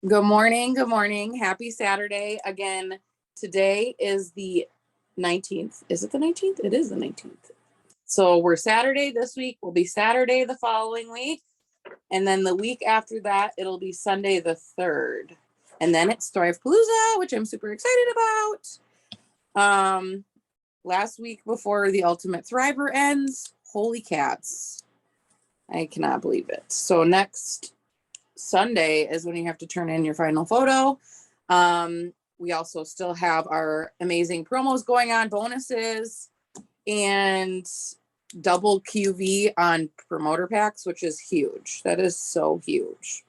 Good morning. Good morning. Happy Saturday. Again, today is the 19th. Is it the 19th? It is the 19th. So we're Saturday this week. We'll be Saturday the following week. And then the week after that, it'll be Sunday the 3rd. And then it's Thrive Palooza, which I'm super excited about. Last week before the Ultimate Thriver ends, holy cats. I cannot believe it. So next Sunday is when you have to turn in your final photo. We also still have our amazing promos going on, bonuses, and double QV on promoter packs, which is huge. That is so huge.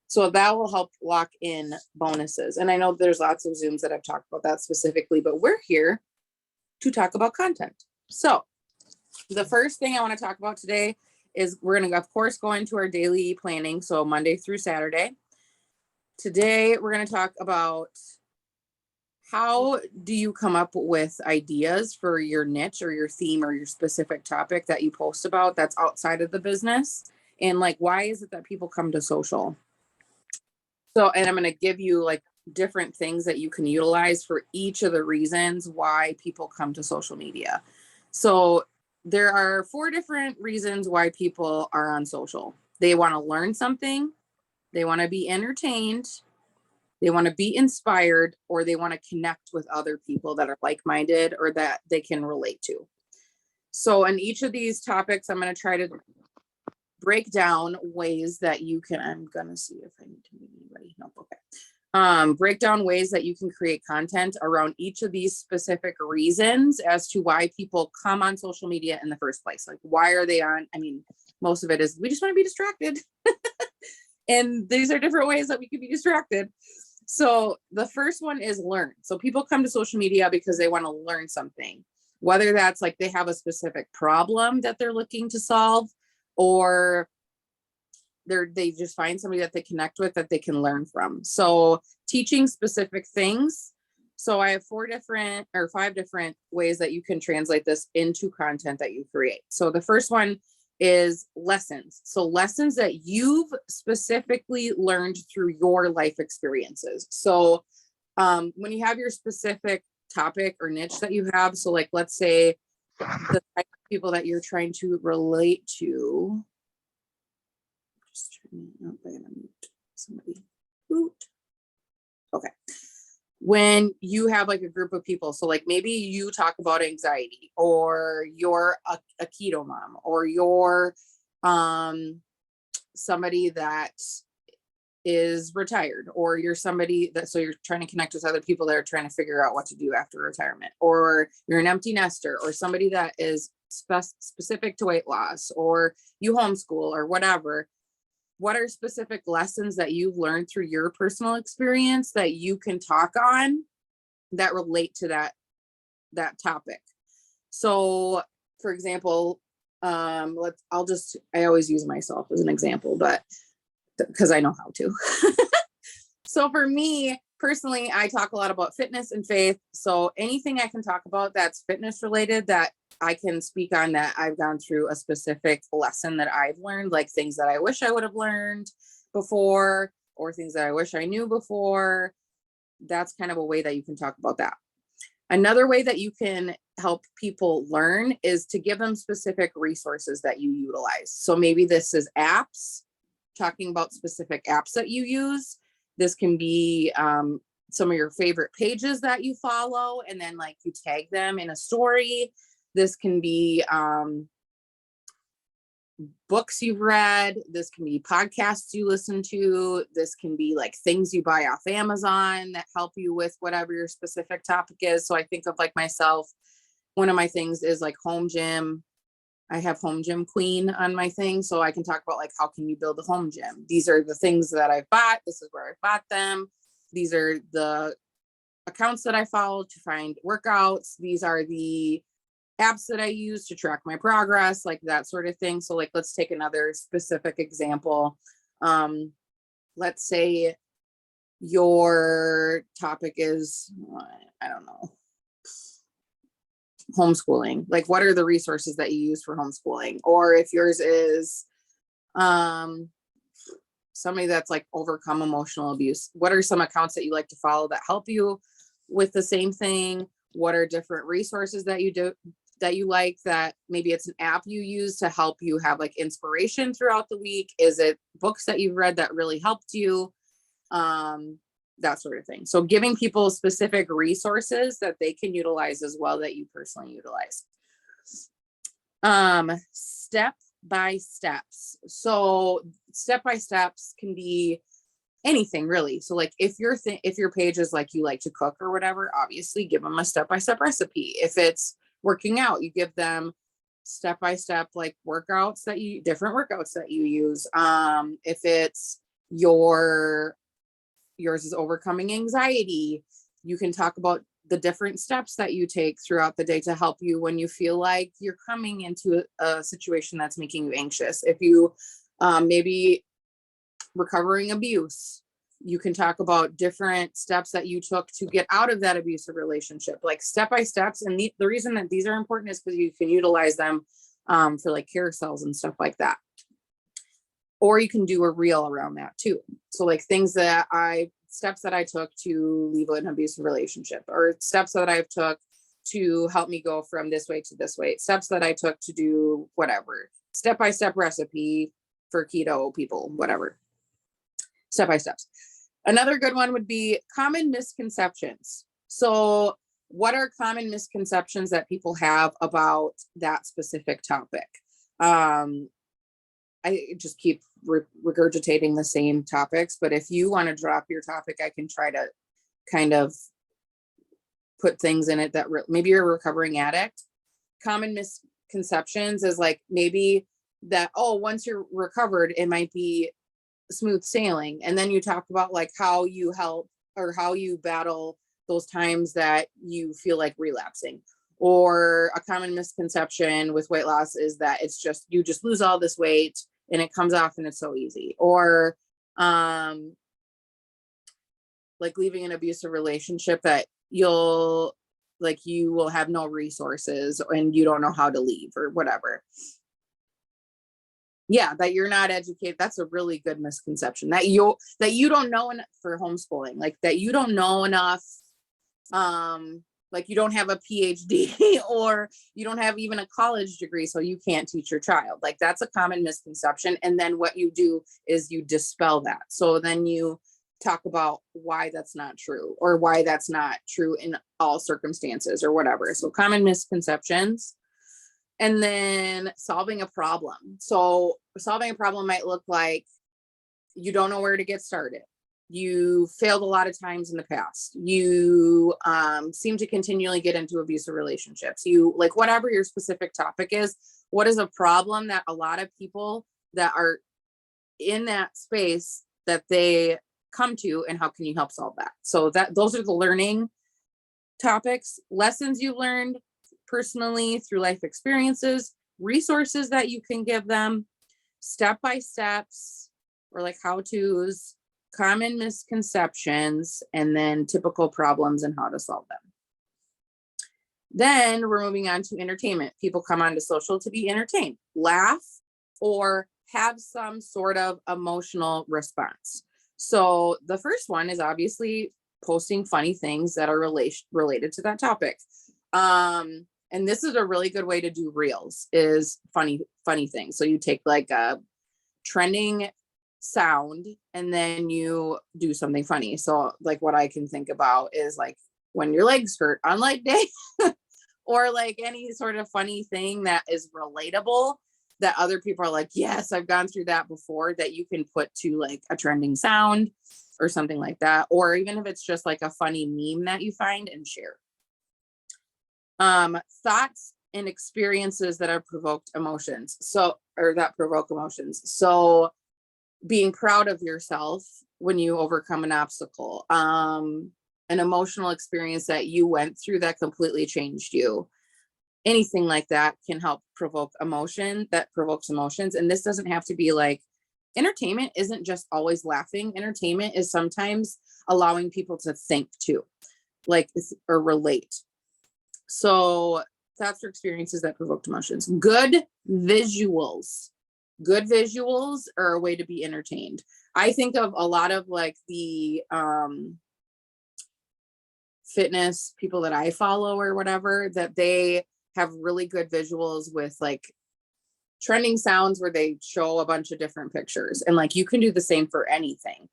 So that will help lock in bonuses. And I know there's lots of Zooms that I've talked about that specifically, but we're here to talk about content. So the first thing I want to talk about today is we're going to, of course, go into our daily planning. So Monday through Saturday. Today, we're going to talk about how do you come up with ideas for your niche or your theme or your specific topic that you post about that's outside of the business? And like, why is it that people come to social? So, and I'm going to give you like different things that you can utilize for each of the reasons why people come to social media. So there are 4 different reasons why people are on social. They want to learn something, they want to be entertained, they want to be inspired, or they want to connect with other people that are like-minded or that they can relate to. So in each of these topics, I'm going to try to break down ways that you can, I'm going to see if I need to meet anybody. No, okay. Break down ways that you can create content around each of these specific reasons as to why people come on social media in the first place. Like, why are they on? I mean, most of it is we just want to be distracted. And these are different ways that we can be distracted. So the first one is learn. So people come to social media because they want to learn something, whether that's like they have a specific problem that they're looking to solve, or they just find somebody that they connect with that they can learn from. So teaching specific things. So I have 5 different ways that you can translate this into content that you create. So the first one is lessons. So lessons that you've specifically learned through your life experiences. So when you have your specific topic or niche that you have, so like, let's say the type of people that you're trying to relate to. Just turn it up. I gotta mute somebody. Okay. When you have like a group of people, so like maybe you talk about anxiety, or you're a keto mom, or you're somebody that is retired, or you're somebody that, so you're trying to connect with other people that are trying to figure out what to do after retirement, or you're an empty nester, or somebody that is specific to weight loss, or you homeschool or whatever. What are specific lessons that you've learned through your personal experience that you can talk on that relate to that topic? So for example, I always use myself as an example, but because I know how to. So for me personally, I talk a lot about fitness and faith. So anything I can talk about that's fitness related that I can speak on, that I've gone through a specific lesson that I've learned, like things that I wish I would have learned before, or things that I wish I knew before. That's kind of a way that you can talk about that. Another way that you can help people learn is to give them specific resources that you utilize. So maybe this is apps, talking about specific apps that you use. This can be some of your favorite pages that you follow, and then like you tag them in a story. This can be books you've read. This can be podcasts you listen to. This can be like things you buy off Amazon that help you with whatever your specific topic is. So I think of like myself, one of my things is like home gym. I have Home Gym Queen on my thing. So I can talk about like, how can you build a home gym? These are the things that I've bought. This is where I bought them. These are the accounts that I follow to find workouts. These are the apps that I use to track my progress, like that sort of thing. So like, let's take another specific example. Let's say your topic is, I don't know, homeschooling. Like, what are the resources that you use for homeschooling? Or if yours is somebody that's like overcome emotional abuse, what are some accounts that you like to follow that help you with the same thing? What are different resources that you do that you like, that maybe it's an app you use to help you have like inspiration throughout the week? Is it books that you've read that really helped you? That sort of thing. So giving people specific resources that they can utilize as well, that you personally utilize. Step by steps. So step by steps can be anything really. So like if your page is like you like to cook or whatever, obviously give them a step-by-step recipe. If it's working out, you give them step-by-step like different workouts that you use. If it's yours is overcoming anxiety, you can talk about the different steps that you take throughout the day to help you when you feel like you're coming into a situation that's making you anxious. If you maybe recovering abuse, you can talk about different steps that you took to get out of that abusive relationship, like step by steps. And the reason that these are important is because you can utilize them for like carousels and stuff like that. Or you can do a reel around that too. So like steps that I took to leave an abusive relationship, or steps that I've took to help me go from this way to this way, steps that I took to do whatever, step-by-step recipe for keto people, whatever, step-by-steps. Another good one would be common misconceptions. So what are common misconceptions that people have about that specific topic? I just keep regurgitating the same topics, but if you want to drop your topic, I can try to kind of put things in it that maybe you're a recovering addict. Common misconceptions is like maybe that, once you're recovered, it might be smooth sailing. And then you talk about like how you help or how you battle those times that you feel like relapsing. Or a common misconception with weight loss is that you just lose all this weight and it comes off and it's so easy. Or like leaving an abusive relationship, that you will have no resources and you don't know how to leave or whatever. Yeah, that you're not educated. That's a really good misconception, that you don't know enough for homeschooling, like that you don't know enough, like you don't have a PhD or you don't have even a college degree, so you can't teach your child. Like that's a common misconception. And then what you do is you dispel that. So then you talk about why that's not true, or why that's not true in all circumstances or whatever. So common misconceptions. And then solving a problem. So solving a problem might look like you don't know where to get started. You failed a lot of times in the past. You seem to continually get into abusive relationships. You like whatever your specific topic is, what is a problem that a lot of people that are in that space that they come to, and how can you help solve that? So those are the learning topics, lessons you learned personally through life experiences, resources that you can give them, step-by-steps or like how-tos, common misconceptions, and then typical problems and how to solve them. Then we're moving on to entertainment. People come onto social to be entertained, laugh, or have some sort of emotional response. So the first one is obviously posting funny things that are related to that topic. And this is a really good way to do reels, is funny things. So you take like a trending sound and then you do something funny. So like what I can think about is like when your legs hurt on leg day or like any sort of funny thing that is relatable, that other people are like, yes, I've gone through that before, that you can put to like a trending sound or something like that. Or even if it's just like a funny meme that you find and share. Thoughts and experiences that have provoked emotions. That provoke emotions. So being proud of yourself when you overcome an obstacle, an emotional experience that you went through that completely changed you. Anything like that can help provoke emotion, that provokes emotions. And this doesn't have to be like, entertainment isn't just always laughing. Entertainment is sometimes allowing people to think too, like, or relate. So thoughts or experiences that provoked emotions. Good visuals. Good visuals are a way to be entertained. I think of a lot of like the fitness people that I follow or whatever, that they have really good visuals with like trending sounds where they show a bunch of different pictures. And like you can do the same for anything.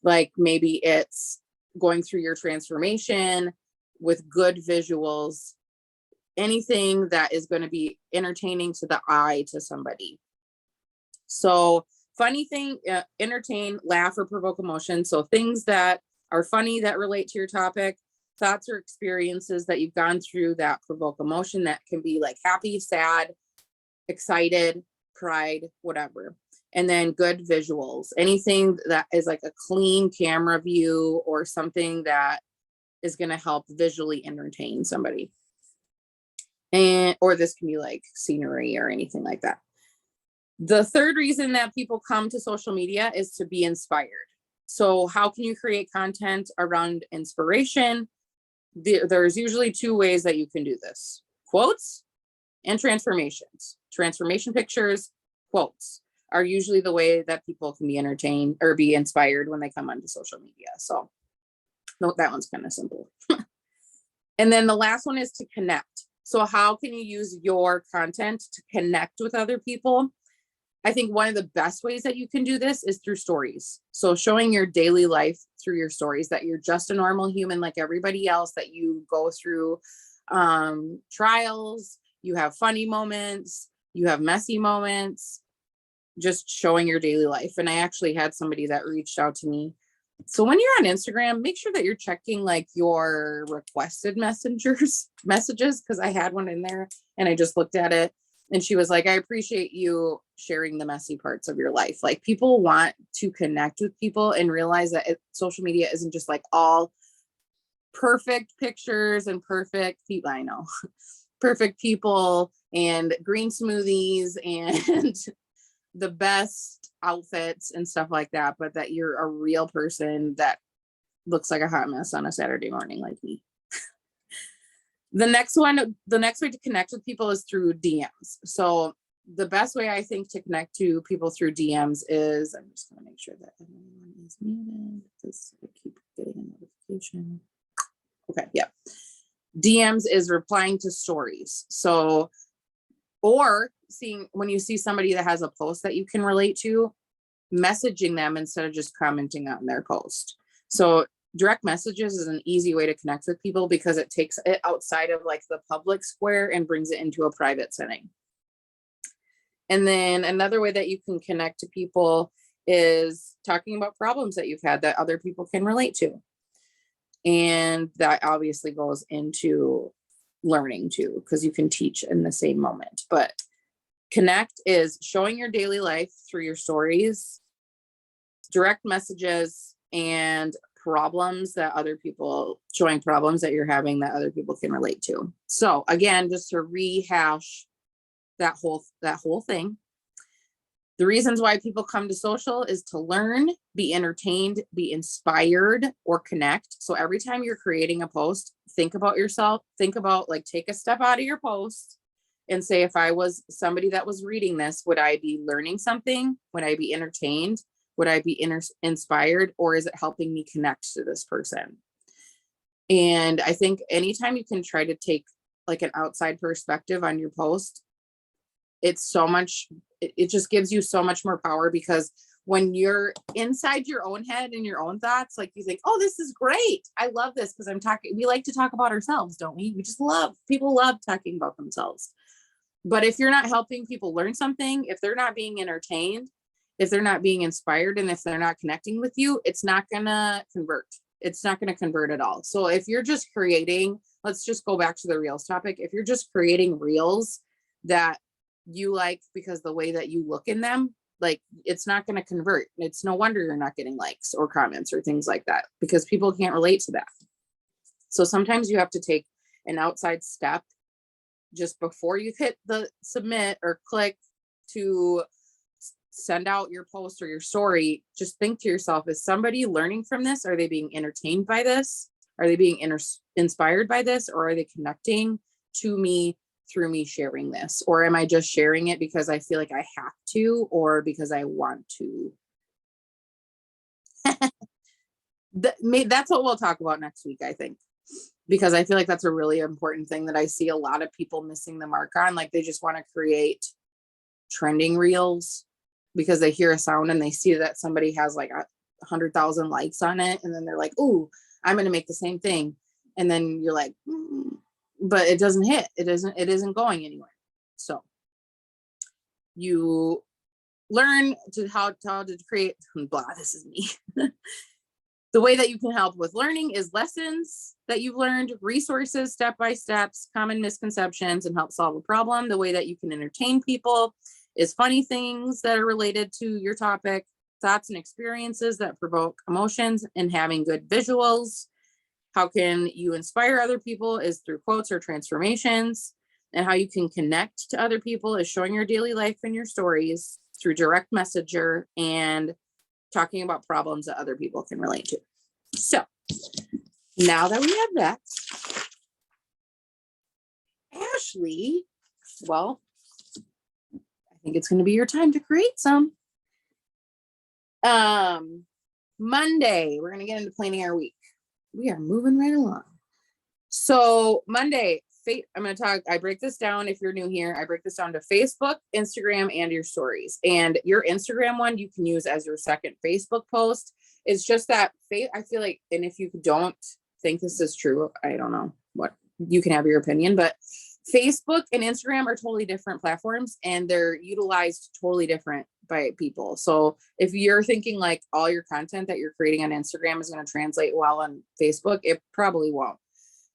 Like maybe it's going through your transformation with good visuals, anything that is going to be entertaining to the eye to somebody. So funny thing, entertain, laugh, or provoke emotion. So things that are funny that relate to your topic, thoughts or experiences that you've gone through that provoke emotion, that can be like happy, sad, excited, pride, whatever. And then good visuals, anything that is like a clean camera view or something that is going to help visually entertain somebody. And or this can be like scenery or anything like that. The third reason that people come to social media is to be inspired. So how can you create content around inspiration? There's usually two ways that you can do this: quotes and transformations. Transformation pictures, quotes are usually the way that people can be entertained or be inspired when they come onto social media. So no, that one's kind of simple. And then the last one is to connect. So how can you use your content to connect with other people? I think one of the best ways that you can do this is through stories. So showing your daily life through your stories, that you're just a normal human like everybody else, that you go through trials, you have funny moments, you have messy moments, just showing your daily life. And I actually had somebody that reached out to me. So when you're on Instagram, make sure that you're checking like your requested messages, because I had one in there and I just looked at it. And she was like, I appreciate you sharing the messy parts of your life. Like people want to connect with people and realize that social media isn't just like all perfect pictures and perfect people. I know perfect people and green smoothies and the best outfits and stuff like that, but that you're a real person that looks like a hot mess on a Saturday morning like me. The next way to connect with people is through DMs. So the best way I think to connect to people through DMs is, I'm just going to make sure that everyone is muted because I keep getting a notification. Okay, yeah. DMs is replying to stories. So, or when you see somebody that has a post that you can relate to, messaging them instead of just commenting on their post. So direct messages is an easy way to connect with people because it takes it outside of like the public square and brings it into a private setting. And then another way that you can connect to people is talking about problems that you've had that other people can relate to. And that obviously goes into learning too, because you can teach in the same moment. But connect is showing your daily life through your stories, direct messages, and problems that showing problems that you're having that other people can relate to. So again, just to rehash that whole thing. The reasons why people come to social is to learn, be entertained, be inspired, or connect. So every time you're creating a post, think about yourself, take a step out of your post and say, if I was somebody that was reading this, would I be learning something? Would I be entertained? Would I be inspired? Or is it helping me connect to this person? And I think anytime you can try to take like an outside perspective on your post, it just gives you so much more power, because when you're inside your own head and your own thoughts, like you think, oh, this is great. I love this because we like to talk about ourselves, don't we? People love talking about themselves. But if you're not helping people learn something, if they're not being entertained, if they're not being inspired, and if they're not connecting with you, it's not going to convert. It's not going to convert at all. So if you're just creating, let's just go back to the reels topic. If you're just creating reels that you like because the way that you look in them, like it's not going to convert. It's no wonder you're not getting likes or comments or things like that, because people can't relate to that. So sometimes you have to take an outside step just before you hit the submit or click to send out your post or your story. Just think to yourself, is somebody learning from this? Are they being entertained by this? Are they being inspired by this? Or are they connecting to me through me sharing this? Or am I just sharing it because I feel like I have to, or because I want to? That's what we'll talk about next week, I think, because I feel like that's a really important thing that I see a lot of people missing the mark on. Like, they just want to create trending reels because they hear a sound and they see that somebody has like 100,000 likes on it, and then they're like, "Ooh, I'm going to make the same thing." And then you're like, but it doesn't hit. It isn't going anywhere. So you learn how to create blah. This is me. The way that you can help with learning is lessons that you've learned, resources, step-by-steps, common misconceptions, and help solve a problem. The way that you can entertain people is funny things that are related to your topic, thoughts and experiences that provoke emotions, and having good visuals. How can you inspire other people is through quotes or transformations. And how you can connect to other people is showing your daily life and your stories through direct messenger and talking about problems that other people can relate to. So now that we have that, Ashley, well, I think it's going to be your time to create some. Monday, we're going to get into planning our week. We are moving right along. So Monday, I'm going to talk, I break this down. If you're new here, I break this down to Facebook, Instagram, and your stories. And your Instagram one, you can use as your second Facebook post. It's just that I feel like, and if you don't think this is true, I don't know what, you can have your opinion, but Facebook and Instagram are totally different platforms, and they're utilized totally different by people. So if you're thinking like all your content that you're creating on Instagram is going to translate well on Facebook, it probably won't,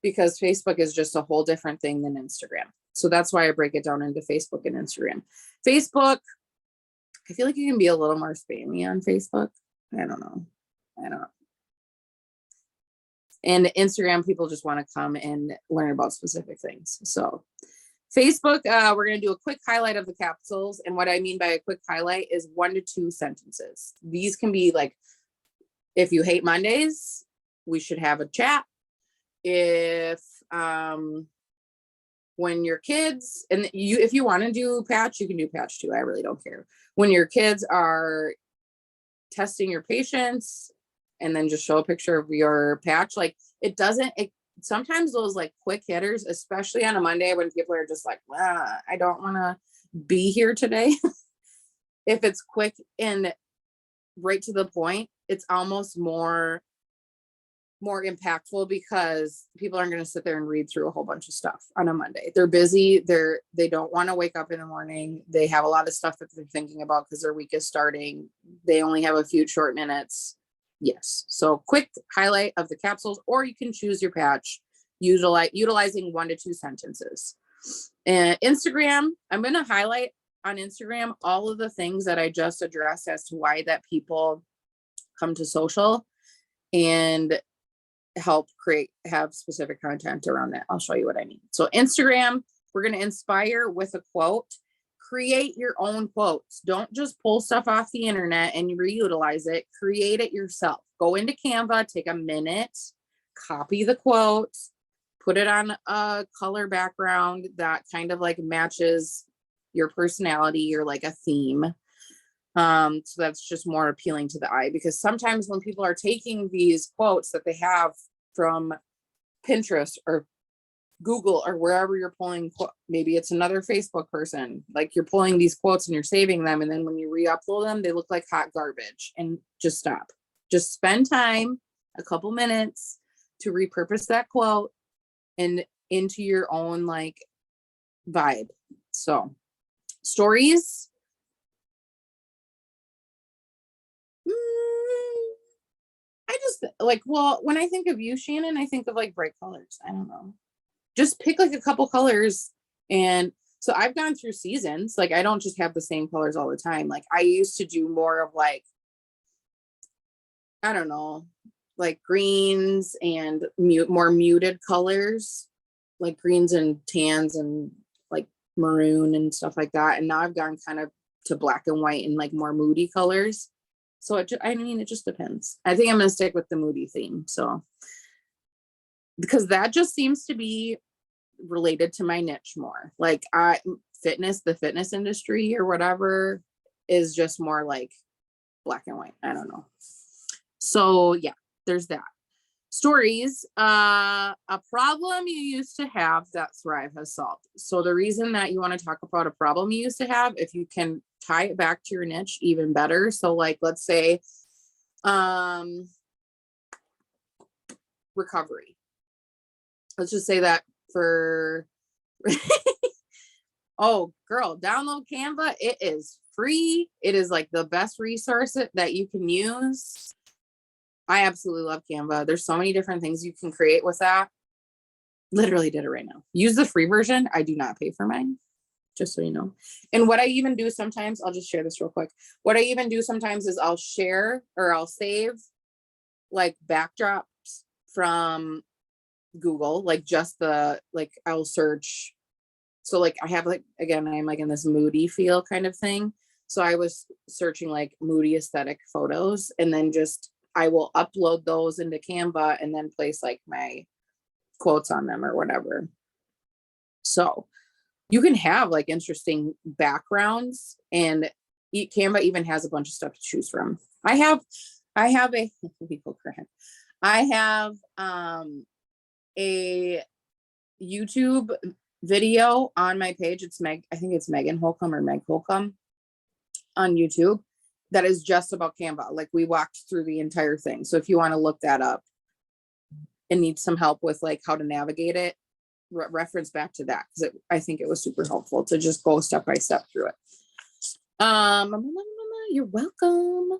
because Facebook is just a whole different thing than Instagram. So that's why I break it down into Facebook and Instagram. Facebook, I feel like you can be a little more spammy on Facebook. I don't know. And Instagram, people just want to come and learn about specific things. So Facebook, we're going to do a quick highlight of the capsules. And what I mean by a quick highlight is 1 to 2 sentences. These can be like, if you hate Mondays, we should have a chat. If when your kids, and if you want to do patch, you can do patch too. I really don't care. When your kids are testing your patience, and then just show a picture of your patch, like sometimes those like quick hitters, especially on a Monday when people are just like, I don't want to be here today. If it's quick and right to the point, it's almost more impactful, because people aren't going to sit there and read through a whole bunch of stuff on a Monday. They're busy. They don't want to wake up in the morning. They have a lot of stuff that they're thinking about because their week is starting. They only have a few short minutes. Yes. So quick highlight of the capsules, or you can choose your patch utilizing 1 to 2 sentences. And Instagram, I'm going to highlight on Instagram all of the things that I just addressed as to why that people come to social, and have specific content around that. I'll show you what I mean. So Instagram, we're going to inspire with a quote. Create your own quotes. Don't just pull stuff off the internet and reutilize it. Create it yourself. Go into Canva, take a minute, copy the quote, put it on a color background that kind of like matches your personality or like a theme. So that's just more appealing to the eye, because sometimes when people are taking these quotes that they have from Pinterest or Google or wherever you're pulling, maybe it's another Facebook person, like you're pulling these quotes and you're saving them, and then when you re-upload them, they look like hot garbage. And just stop. Just spend time, a couple minutes, to repurpose that quote and into your own like vibe. So stories. I just like, well, when I think of you, Shannon, I think of like bright colors. I don't know. Just pick like a couple colors. And so I've gone through seasons. Like, I don't just have the same colors all the time. Like, I used to do more of like, I don't know, like greens and more muted colors, like greens and tans and like maroon and stuff like that. And now I've gone kind of to black and white and like more moody colors. So it just depends. I think I'm going to stick with the moody theme. So, because that just seems to be related to my niche more. Like the fitness industry or whatever is just more like black and white. I don't know. So yeah, there's that. Stories, a problem you used to have that Thrive has solved. So the reason that you want to talk about a problem you used to have, if you can tie it back to your niche, even better. So like, let's say, recovery. Let's just say that for, oh girl, download Canva. It is free. It is like the best resource that you can use. I absolutely love Canva. There's so many different things you can create with that. Literally did it right now. Use the free version. I do not pay for mine, just so you know. And what I even do sometimes, I'll just share this real quick. What I even do sometimes is I'll share or I'll save like backdrops from Google, like just I'll search. So like I have like, again, I'm like in this moody feel kind of thing. So I was searching like moody aesthetic photos, and then I will upload those into Canva and then place like my quotes on them or whatever. So you can have like interesting backgrounds, and Canva even has a bunch of stuff to choose from. I have a YouTube video on my page. I think it's Megan Holcomb or Meg Holcomb on YouTube that is just about Canva. Like we walked through the entire thing. So if you want to look that up and need some help with like how to navigate it, reference back to that, because I think it was super helpful to just go step by step through it. You're welcome.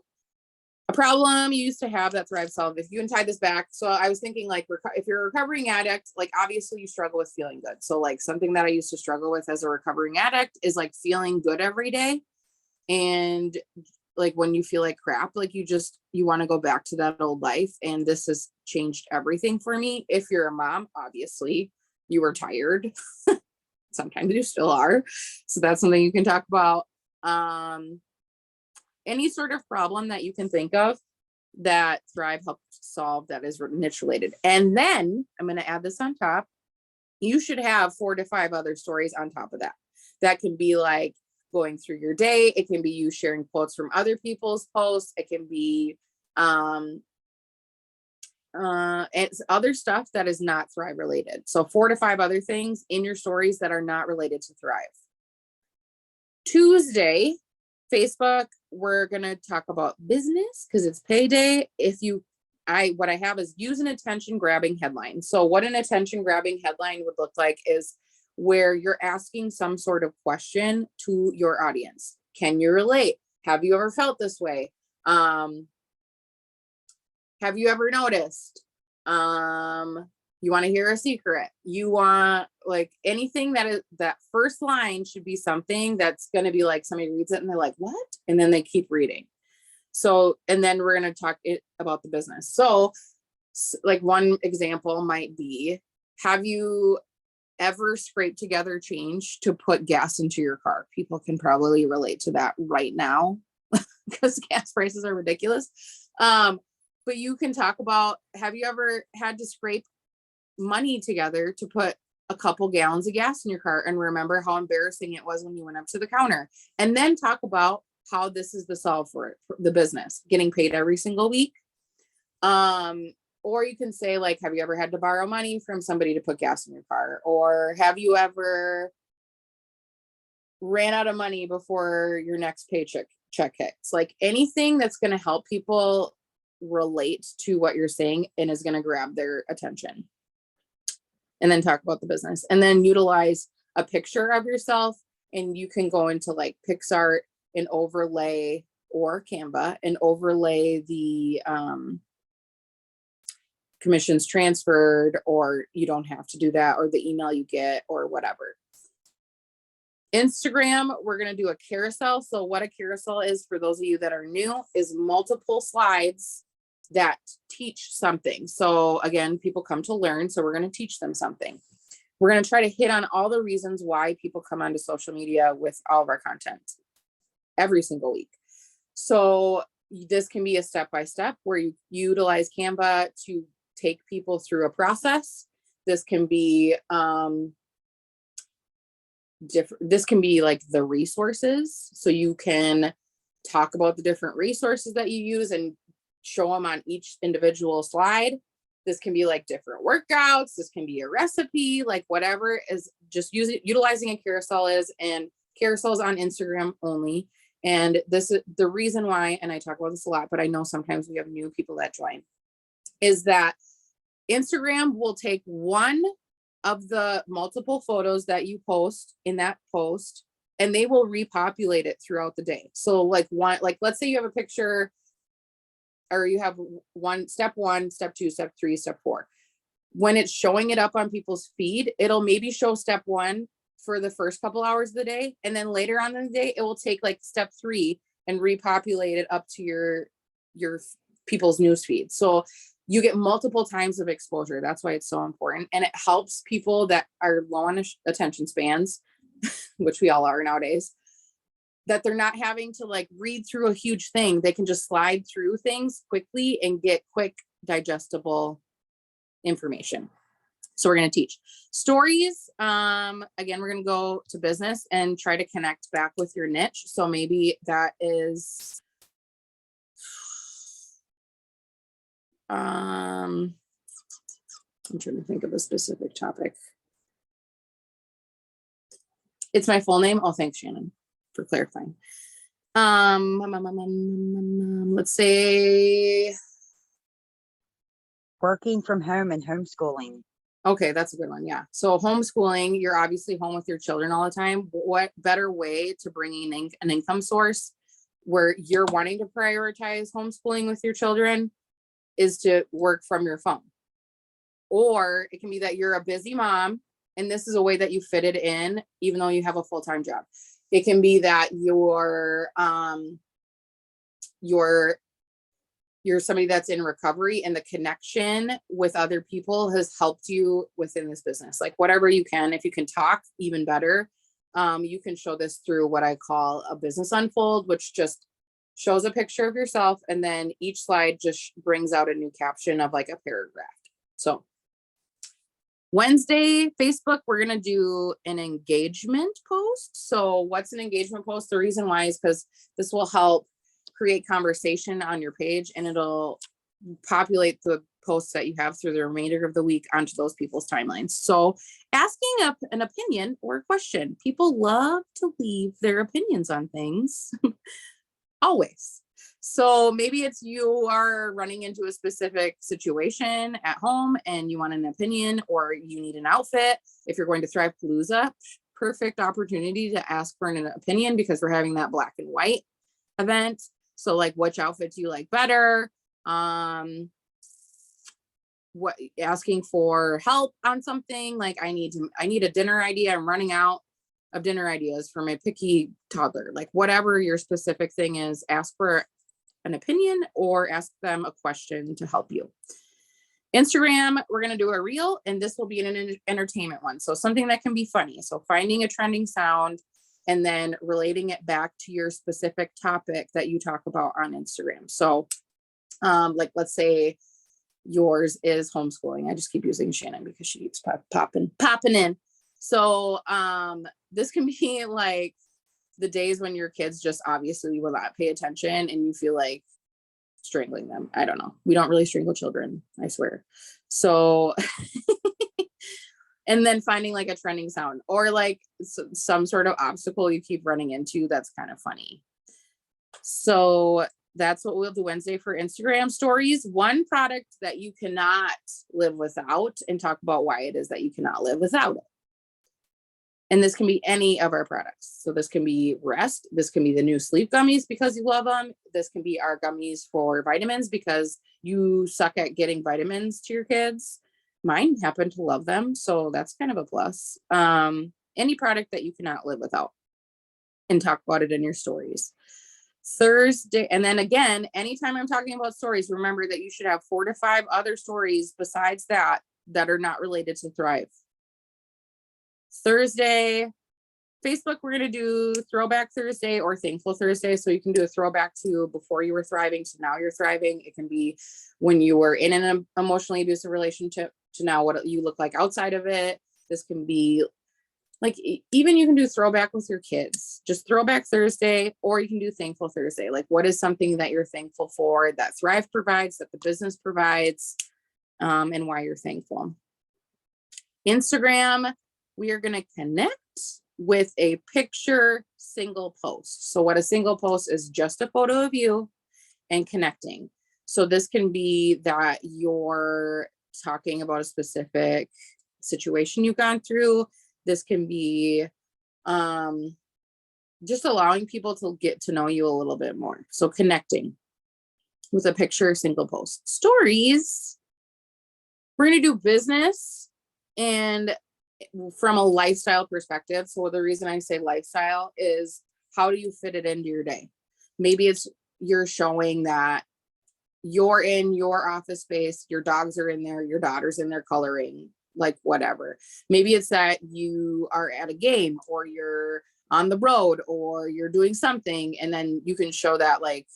A problem you used to have that Thrive solved. If you can tie this back. So I was thinking like, if you're a recovering addict, like obviously you struggle with feeling good. So like something that I used to struggle with as a recovering addict is like feeling good every day. And like when you feel like crap, like you want to go back to that old life. And this has changed everything for me. If you're a mom, obviously you were tired. Sometimes you still are. So that's something you can talk about. Any sort of problem that you can think of that Thrive helped solve that is niche related. And then I'm going to add this on top. You should have 4 to 5 other stories on top of that. That can be like going through your day. It can be you sharing quotes from other people's posts. It can be it's other stuff that is not Thrive related. So 4 to 5 other things in your stories that are not related to Thrive. Tuesday, Facebook, we're going to talk about business because it's payday. What I have is use an attention grabbing headline. So what an attention grabbing headline would look like is where you're asking some sort of question to your audience. Can you relate? Have you ever felt this way? Have you ever noticed? You want to hear a secret? You want like anything that first line should be something that's going to be like somebody reads it and they're like, what? And then they keep reading. So, and then we're going to talk about the business. So like one example might be, have you ever scraped together change to put gas into your car? People can probably relate to that right now because gas prices are ridiculous. But you can talk about, have you ever had to scrape money together to put a couple gallons of gas in your car and remember how embarrassing it was when you went up to the counter? And then talk about how this is the solve for it, for the business, getting paid every single week. Or you can say like, have you ever had to borrow money from somebody to put gas in your car? Or have you ever ran out of money before your next paycheck hits? Like anything that's going to help people relate to what you're saying and is going to grab their attention. And then talk about the business, and then utilize a picture of yourself, and you can go into like PixArt and overlay, or Canva and overlay the commissions transferred, or you don't have to do that, or the email you get, or whatever. Instagram, we're going to do a carousel. So what a carousel is, for those of you that are new, is multiple slides that teach something. So again, people come to learn. So we're going to teach them something. We're going to try to hit on all the reasons why people come onto social media with all of our content every single week. So this can be a step-by-step where you utilize Canva to take people through a process. This can be this can be like the resources. So you can talk about the different resources that you use and show them on each individual slide. This can be like different workouts. This can be a recipe, like whatever is just utilizing a carousel is, and carousels on Instagram only. And this is the reason why, and I talk about this a lot, but I know sometimes we have new people that join, is that Instagram will take one of the multiple photos that you post in that post, and they will repopulate it throughout the day. So like let's say you have a picture, or you have step 1, step 2, step 3, step 4. When it's showing it up on people's feed, it'll maybe show step 1 for the first couple hours of the day. And then later on in the day, it will take like step 3 and repopulate it up to your people's news feed. So you get multiple times of exposure. That's why it's so important. And it helps people that are low on attention spans, which we all are nowadays, that they're not having to like read through a huge thing. They can just slide through things quickly and get quick, digestible information. So we're going to teach stories. Again, we're going to go to business and try to connect back with your niche. So maybe that is, I'm trying to think of a specific topic. It's my full name. Oh, thanks, Shannon, for clarifying. Let's say working from home and homeschooling. Okay, that's a good one. Yeah. So homeschooling, you're obviously home with your children all the time. What better way to bring in an income source where you're wanting to prioritize homeschooling with your children is to work from your phone. Or it can be that you're a busy mom and this is a way that you fit it in, even though you have a full-time job. It can be that you're somebody that's in recovery, and the connection with other people has helped you within this business. Like whatever you can, if you can talk, even better. You can show this through what I call a business unfold, which just shows a picture of yourself. And then each slide just brings out a new caption of like a paragraph. So Wednesday, Facebook, we're going to do an engagement post. So what's an engagement post? The reason why is because this will help create conversation on your page, and it'll populate the posts that you have through the remainder of the week onto those people's timelines. So asking up an opinion or a question. People love to leave their opinions on things always. So maybe it's you are running into a specific situation at home and you want an opinion, or you need an outfit. If you're going to Thrive Palooza, perfect opportunity to ask for an opinion because we're having that black and white event. So like, which outfit do you like better? What, asking for help on something, like I need a dinner idea. I'm running out of dinner ideas for my picky toddler. Like whatever your specific thing is, ask for an opinion or ask them a question to help you. Instagram, we're going to do a reel, and this will be an entertainment one. So something that can be funny. So finding a trending sound and then relating it back to your specific topic that you talk about on Instagram. So like, let's say yours is homeschooling. I just keep using Shannon because she keeps popping in. So this can be like the days when your kids just obviously will not pay attention and you feel like strangling them. I don't know. We don't really strangle children, I swear. So and then finding like a trending sound or like some sort of obstacle you keep running into that's kind of funny. So that's what we'll do Wednesday for Instagram stories. One product that you cannot live without, and talk about why it is that you cannot live without it. And this can be any of our products. So this can be Rest. This can be the new sleep gummies because you love them. This can be our gummies for vitamins because you suck at getting vitamins to your kids. Mine happen to love them. So that's kind of a plus. Any product that you cannot live without, and talk about it in your stories. Thursday, and then again, anytime I'm talking about stories, remember that you should have 4 to 5 other stories besides that are not related to Thrive. Thursday, Facebook, we're going to do Throwback Thursday or Thankful Thursday. So you can do a throwback to before you were thriving to now you're thriving. It can be when you were in an emotionally abusive relationship to now what you look like outside of it. This can be like even you can do throwback with your kids, just throwback Thursday, or you can do thankful Thursday. Like, what is something that you're thankful for that Thrive provides, that the business provides, and why you're thankful. Instagram, we are going to connect with a picture single post. So what a single post is, just a photo of you and connecting. So this can be that you're talking about a specific situation you've gone through. This can be just allowing people to get to know you a little bit more. So connecting with a picture, single post. Stories, we're going to do business and from a lifestyle perspective. So the reason I say lifestyle is, how do you fit it into your day? Maybe it's you're showing that you're in your office space, your dogs are in there, your daughter's in there coloring, like whatever. Maybe it's that you are at a game, or you're on the road, or you're doing something, and then you can show that like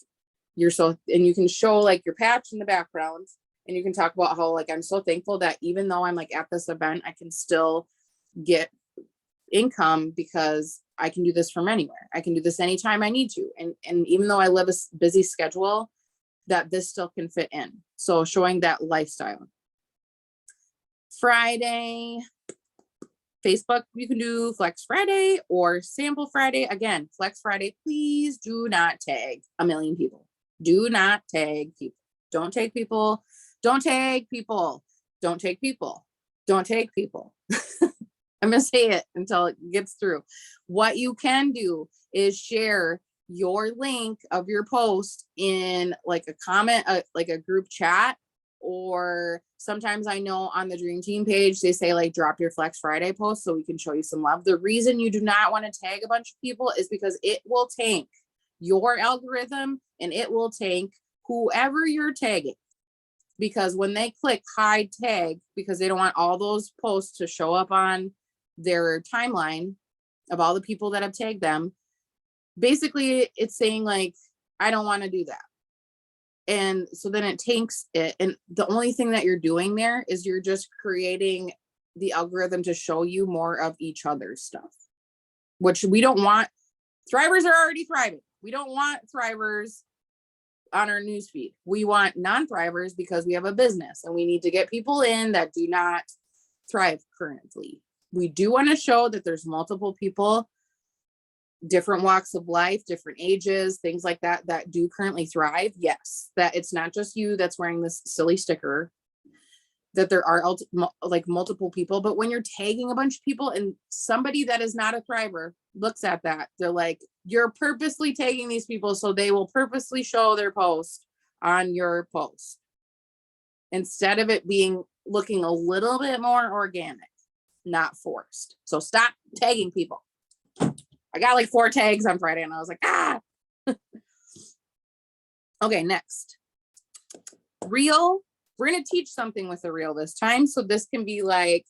you're so, and you can show like your patch in the background, and you can talk about how like, I'm so thankful that even though I'm like at this event, I can still get income because I can do this from anywhere. I can do this anytime I need to. And even though I live a busy schedule, that this still can fit in. So showing that lifestyle. Friday, Facebook, you can do Flex Friday or Sample Friday. Again, Flex Friday, please do not tag a million people. Do not tag people. Don't tag people. Don't tag people. Don't tag people. Don't tag people. I'm going to say it until it gets through. What you can do is share your link of your post in like a comment, like a group chat, or sometimes I know on the Dream Team page, they say like drop your Flex Friday post so we can show you some love. The reason you do not want to tag a bunch of people is because it will tank your algorithm and it will tank whoever you're tagging. Because when they click hide tag, because they don't want all those posts to show up on their timeline of all the people that have tagged them, basically it's saying like, I don't want to do that. And so then it tanks it. And the only thing that you're doing there is you're just creating the algorithm to show you more of each other's stuff, which we don't want. Thrivers are already thriving. We don't want thrivers on our newsfeed. We want non-thrivers because we have a business and we need to get people in that do not thrive currently. We do want to show that there's multiple people, different walks of life, different ages, things like that, that do currently thrive. Yes, that it's not just you that's wearing this silly sticker, that there are like multiple people. But when you're tagging a bunch of people and somebody that is not a thriver looks at that, they're like, you're purposely tagging these people so they will purposely show their post on your post instead of it being looking a little bit more organic, not forced. So stop tagging people. I got like 4 tags on Friday and I was like, ah. Okay, next. Reel. We're going to teach something with a reel this time. So this can be like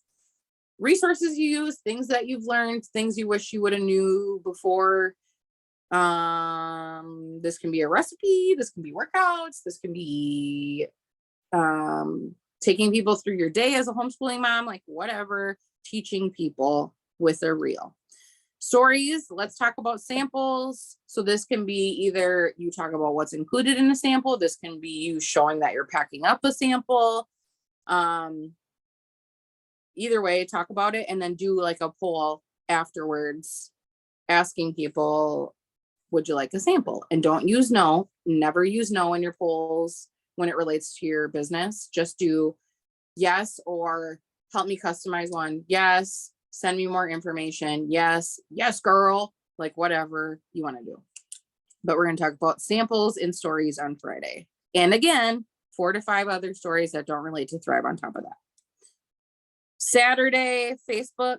resources you use, things that you've learned, things you wish you would have knew before. This can be a recipe. This can be workouts. This can be taking people through your day as a homeschooling mom, like whatever, teaching people with a reel. Stories, let's talk about samples. So this can be either you talk about what's included in a sample. This can be you showing that you're packing up a sample. Either way, talk about it and then do like a poll afterwards, asking people, would you like a sample? And don't use no, never use no in your polls when it relates to your business. Just do yes, or help me customize one. Yes. Send me more information. Yes. Yes, girl. Like whatever you want to do. But we're going to talk about samples and stories on Friday. And again, 4 to 5 other stories that don't relate to Thrive on top of that. Saturday, Facebook,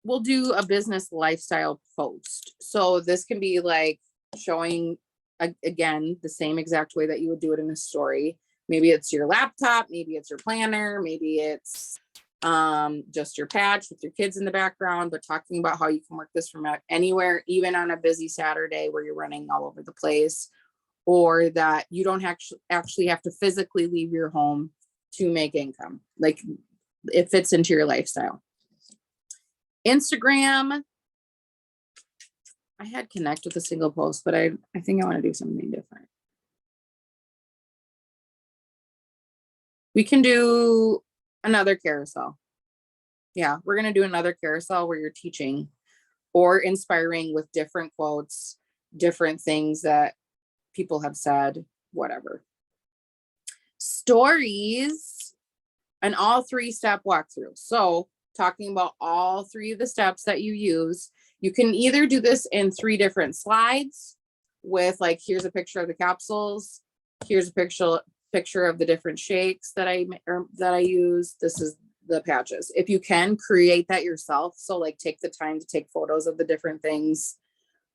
we'll do a business lifestyle post. So this can be like showing, again, the same exact way that you would do it in a story. Maybe it's your laptop, maybe it's your planner, maybe it's just your patch with your kids in the background, but talking about how you can work this from anywhere, even on a busy Saturday where you're running all over the place, or that you don't actually have to physically leave your home to make income. Like it fits into your lifestyle. Instagram, I had connect with a single post, but I think I want to do something different. We can do another carousel. Yeah, we're going to do another carousel where you're teaching or inspiring with different quotes, different things that people have said, whatever. Stories, an all 3-step walkthrough. So talking about all 3 of the steps that you use, you can either do this in 3 different slides with like, here's a picture of the capsules. Here's a picture of the different shakes that I use. This is the patches. If you can create that yourself. So like take the time to take photos of the different things.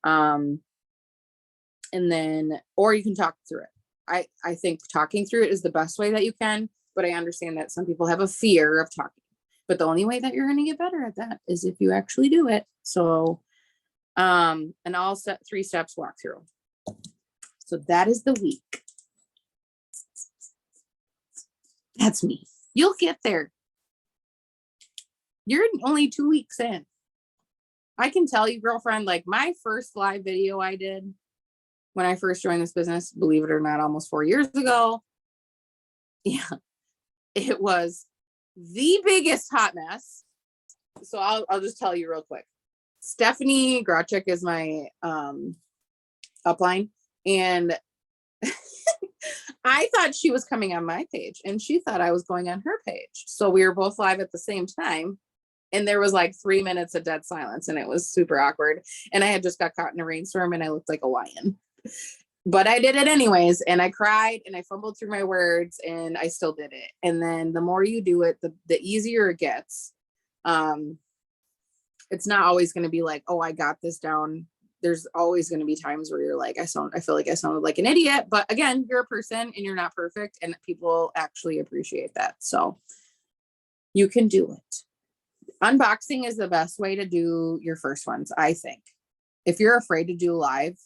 And then, or you can talk through it. I think talking through it is the best way that you can, but I understand that some people have a fear of talking, but the only way that you're going to get better at that is if you actually do it. So, an all 3 steps walkthrough. So that is the week. That's me. You'll get there. You're only 2 weeks in. I can tell you, girlfriend, like my first live video I did when I first joined this business, believe it or not, almost 4 years ago. Yeah, it was the biggest hot mess. So I'll just tell you real quick. Stephanie Grotchik is my upline, and I thought she was coming on my page and she thought I was going on her page. So we were both live at the same time. And there was like 3 minutes of dead silence and it was super awkward. And I had just got caught in a rainstorm and I looked like a lion. But I did it anyways. And I cried and I fumbled through my words and I still did it. And then the more you do it, the easier it gets. It's not always going to be like, oh, I got this down. There's always going to be times where you're like, I feel like I sounded like an idiot. But again, you're a person and you're not perfect. And people actually appreciate that. So you can do it. Unboxing is the best way to do your first ones, I think. If you're afraid to do live,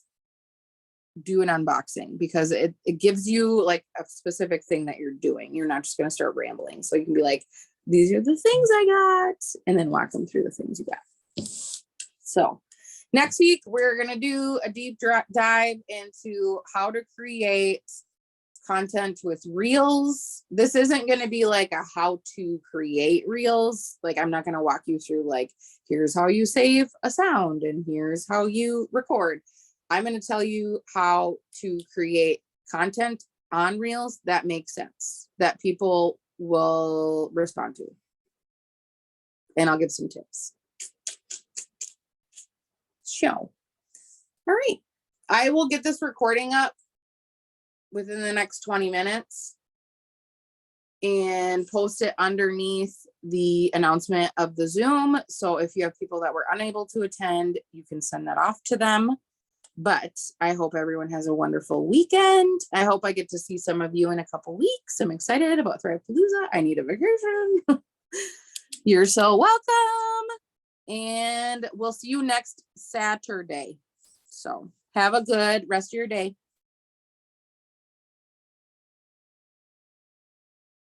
do an unboxing because it gives you like a specific thing that you're doing. You're not just going to start rambling. So you can be like, these are the things I got, and then walk them through the things you got. So next week, we're going to do a deep dive into how to create content with reels. This isn't going to be like a how to create reels. Like I'm not going to walk you through like, here's how you save a sound and here's how you record. I'm going to tell you how to create content on reels that makes sense, that people will respond to. And I'll give some tips. So, all right. I will get this recording up within the next 20 minutes and post it underneath the announcement of the Zoom. So if you have people that were unable to attend, you can send that off to them. But I hope everyone has a wonderful weekend. I hope I get to see some of you in a couple weeks. I'm excited about Thrivepalooza. I need a vacation. You're so welcome. And we'll see you next Saturday. So have a good rest of your day.